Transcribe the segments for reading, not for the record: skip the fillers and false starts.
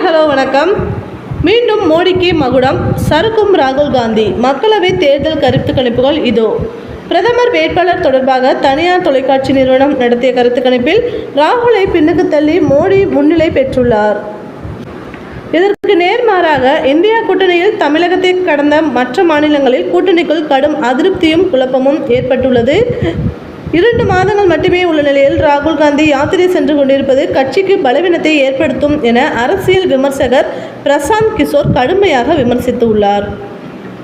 Hello வணக்கம். மீண்டும் மோடிக்கு மகுடம், சறுக்கும் ராகுல் காந்தி. மக்களவை தேர்தல் கருத்து கணிப்புகள் இதோ. பிரதமர் வேட்பாளர் தொடர்பாக தனியார் தொலைக்காட்சி நிறுவனம் நடத்திய கருத்து கணிப்பில் ராகுலை பின்னுக்கு தள்ளி மோடி முன்னிலை பெற்றுள்ளார். இதற்கு நேர்மாறாக இந்தியா கூட்டணியில் தமிழகத்தை கடந்த மற்ற மாநிலங்களில் கூட்டணிக்குள் கடும் அதிருப்தியும் குழப்பமும் ஏற்பட்டுள்ளது. 2 மாதங்கள் மட்டுமே உள்ள நிலையில் ராகுல் காந்தி யாத்திரை சென்று கொண்டிருப்பது கட்சிக்கு பலவீனத்தை ஏற்படுத்தும் என அரசியல் விமர்சகர் பிரசாந்த் கிஷோர் கடுமையாக விமர்சித்துள்ளார்.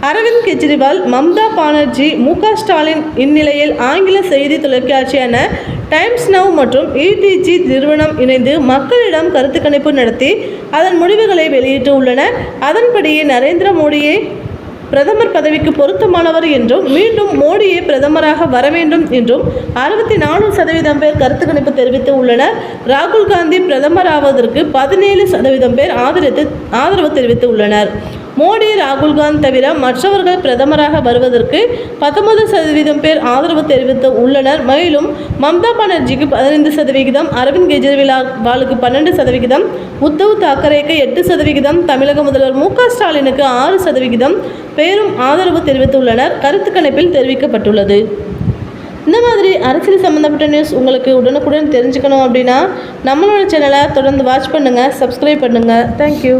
அரவிந்த் கெஜ்ரிவால், மம்தா பானர்ஜி, மு.க. ஸ்டாலின் இந்நிலையில் ஆங்கில செய்தி தொலைக்காட்சியான டைம்ஸ் நவ் மற்றும் ETG நிறுவனம் இணைந்து மக்களிடம் கருத்து கணிப்பு நடத்தி அதன் முடிவுகளை வெளியிட்டு உள்ளன. அதன்படியே நரேந்திர மோடியை பிரதமர் பதவிக்கு பொருத்தமானவர் என்றும் மீண்டும் மோடியே பிரதமராக வர வேண்டும் என்றும் 64% பேர் கருத்து கணிப்பு தெரிவித்து உள்ளனர். ராகுல் காந்தி பிரதமராவதற்கு 17% பேர் ஆதரவு தெரிவித்து உள்ளனர். மோடி, ராகுல் காந்தி தவிர மற்றவர்கள் பிரதமராக வருவதற்கு 19% பேர் ஆதரவு தெரிவித்து உள்ளனர். மேலும் மம்தா பானர்ஜிக்கு 15%, அரவிந்த் கெஜ்ரிவாலுக்கு 12%, உத்தவ் தாக்கரேக்கு 8%, தமிழக முதல்வர் மு.க. ஸ்டாலினுக்கு 6% பேரும் ஆதரவு தெரிவித்துள்ளனர். கருத்து கணிப்பில் தெரிவிக்கப்பட்டுள்ளது. இந்த மாதிரி அரசியல் சம்மந்தப்பட்ட நியூஸ் உங்களுக்கு உடனுக்குடன் தெரிஞ்சுக்கணும் அப்படின்னா நம்மளோட சேனலை தொடர்ந்து வாட்ச் பண்ணுங்கள், சப்ஸ்கிரைப் பண்ணுங்கள். தேங்க்யூ.